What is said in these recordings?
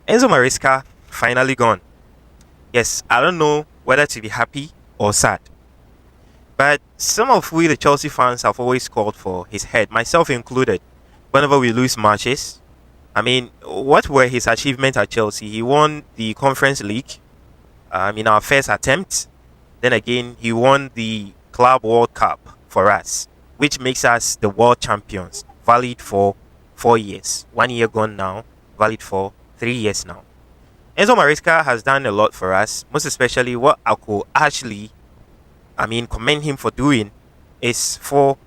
Enzo Maresca finally gone. Yes, I don't know whether to be happy or sad. But some of we, the Chelsea fans, have always called for his head, myself included. Whenever we lose matches, what were his achievements at Chelsea? He won the Conference League in our first attempt. Then again, he won the Club World Cup for us, which makes us the world champions, valid for 4 years. 1 year gone now, valid for 3 years now. Enzo Maresca has done a lot for us, most especially what I could actually, commend him for doing is for,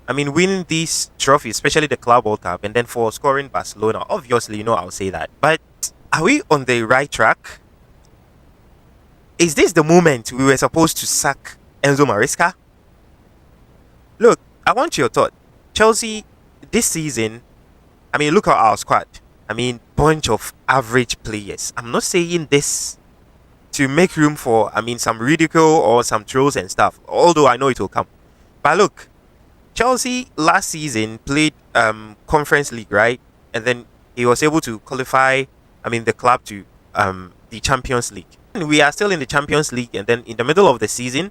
winning these trophies, especially the Club World Cup, and then for scoring Barcelona. Obviously, I'll say that. But are we on the right track? Is this the moment we were supposed to sack Enzo Maresca? Look, I want your thought. Chelsea, this season, look at our squad. Bunch of average players. I'm not saying this to make room for, some ridicule or some trolls and stuff. Although I know it will come. But look, Chelsea last season played Conference League, right? And then he was able to qualify, the club to the Champions League. And we are still in the Champions League, and then in the middle of the season,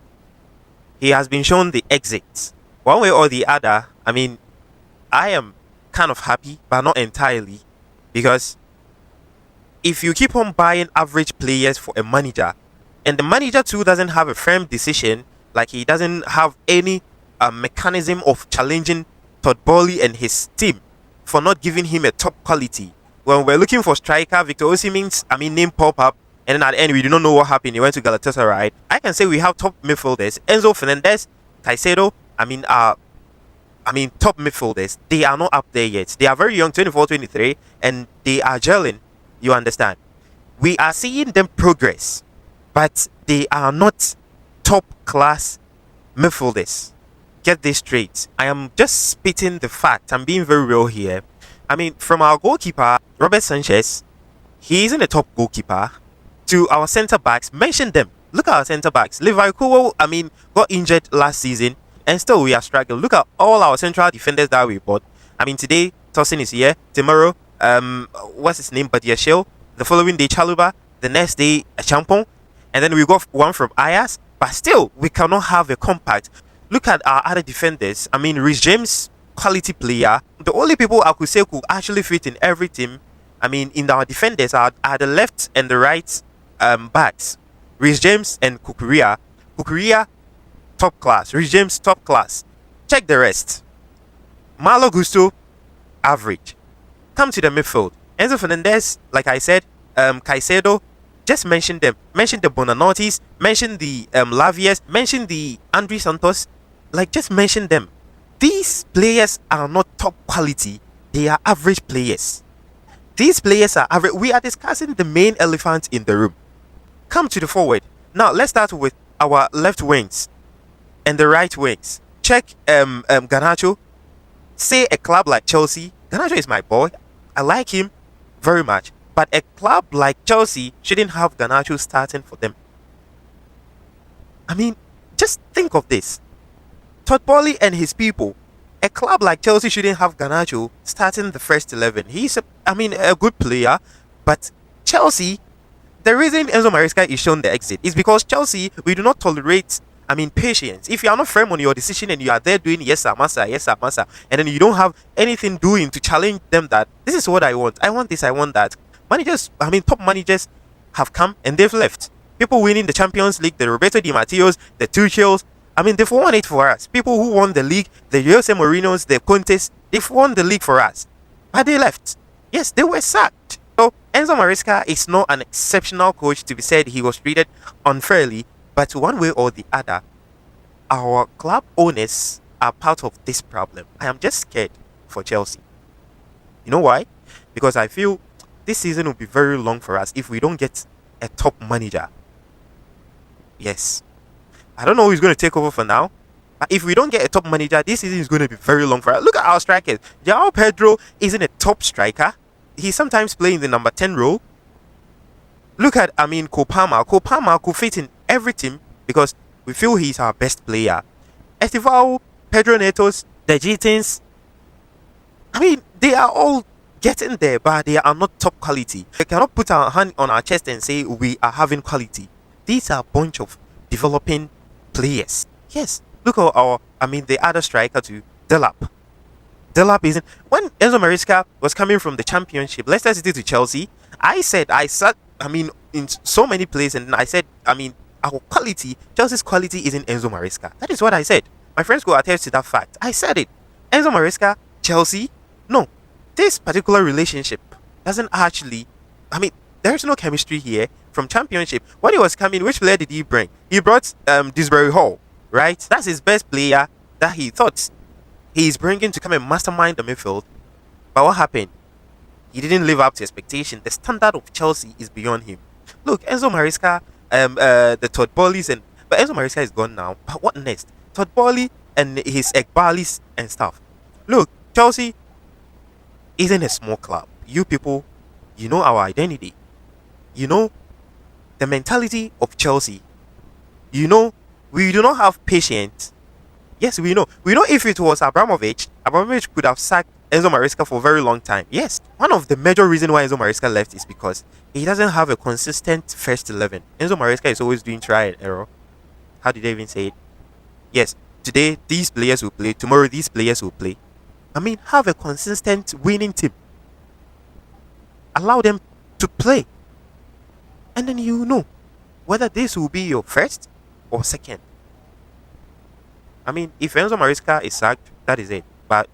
he has been shown the exit. One way or the other, I am kind of happy, but not entirely. Because if you keep on buying average players for a manager, and the manager too doesn't have a firm decision, like he doesn't have any mechanism of challenging Todd Boehly and his team for not giving him a top quality. When we're looking for striker, Victor Osimhen's name pop up, and then at the end we do not know what happened. He went to Galatasaray. I can say we have top midfielders: Enzo Fernandez, Caicedo. Top midfielders, they are not up there yet. They are very young, 24, 23, and they are gelling. You understand? We are seeing them progress, but they are not top class midfielders. Get this straight. I am just spitting the fact. I'm being very real here. From our goalkeeper, Robert Sanchez, he isn't a top goalkeeper, to our centre backs, mention them. Look at our centre backs. Levi Kubo, got injured last season. And still, we are struggling. Look at all our central defenders that we bought. Today, Tosin is here. Tomorrow, what's his name? Badiashile. The following day, Chaluba. The next day, Champon. And then we got one from Ayas. But still, we cannot have a compact. Look at our other defenders. Rhys James, quality player. The only people I could say could actually fit in every team, in our defenders are the left and the right backs. Rhys James and Kukurea. Kukurea, top class. Rhys James, top class. Check the rest. Malo Gusto, average. Come to the midfield. Enzo Fernandez, like I said, Caicedo, just mention them. Mention the Bonanotis, mention the Lavies, mention the Andre Santos. Just mention them. These players are not top quality. They are average players. These players are average. We are discussing the main elephant in the room. Come to the forward. Now, let's start with our left wings and the right wings. Check Garnacho. Say a club like Chelsea. Garnacho is my boy. I like him very much. But a club like Chelsea shouldn't have Garnacho starting for them. Just think of this. Todd Boehly and his people. A club like Chelsea shouldn't have Garnacho starting the first 11. He's a good player. But Chelsea, the reason Enzo Maresca is shown the exit is because Chelsea, we do not tolerate patience. If you are not firm on your decision and you are there doing yes sir, massa, and then you don't have anything doing to challenge them that this is what I want this, I want that. Managers, top managers have come and they've left. People winning the Champions League, the Roberto Di Matteos, the Tuchels, they've won it for us. People who won the league, the Jose Mourinho's, the Contes, they've won the league for us. But they left. Yes, they were sacked. So Enzo Maresca is not an exceptional coach to be said he was treated unfairly. But one way or the other, our club owners are part of this problem. I am just scared for Chelsea. You know why? Because I feel this season will be very long for us if we don't get a top manager. Yes. I don't know who's going to take over for now. But if we don't get a top manager, this season is going to be very long for us. Look at our strikers. João Pedro isn't a top striker. He sometimes plays the number 10 role. Look at, Kopama. Kopama could fit in every team because we feel he's our best player. Estivao, Pedro Netos, the Gitins, they are all getting there, but they are not top quality. We cannot put our hand on our chest and say we are having quality. These are a bunch of developing players. Yes, look at the other striker to Delap. Delap isn't. When Enzo Maresca was coming from the Championship, Leicester City to Chelsea, I sat, in so many places, and I said, our quality, Chelsea's quality isn't Enzo Maresca. That is what I said. My friends will attest to that fact. I said it. Enzo Maresca, Chelsea, no. This particular relationship doesn't actually, there's no chemistry here from Championship. When he was coming, which player did he bring? He brought Disbury Hall, right? That's his best player that he thought he's bringing to come and mastermind the midfield. But what happened? He didn't live up to expectation. The standard of Chelsea is beyond him. Look, Enzo Maresca, the Todd Bowleys, but Enzo Maresca is gone now. But what next? Todd Bowley and his Ekbalis and stuff. Look, Chelsea isn't a small club. You people, you know our identity. You know the mentality of Chelsea. You know we do not have patience. Yes, we know. We know if it was Abramovich could have sacked Enzo Maresca for a very long time. Yes, one of the major reasons why Enzo Maresca left is because he doesn't have a consistent first 11. Enzo Maresca is always doing try and error. How did they even say it? Yes, today these players will play, tomorrow these players will play. Have a consistent winning team. Allow them to play. And then you know whether this will be your first or second. If Enzo Maresca is sacked, that is it. But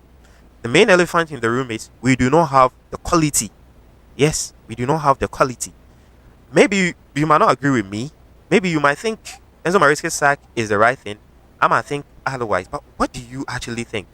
the main elephant in the room is we do not have the quality. Yes, we do not have the quality. Maybe you might not agree with me. Maybe you might think Enzo Maresca's sack is the right thing. I might think otherwise. But what do you actually think?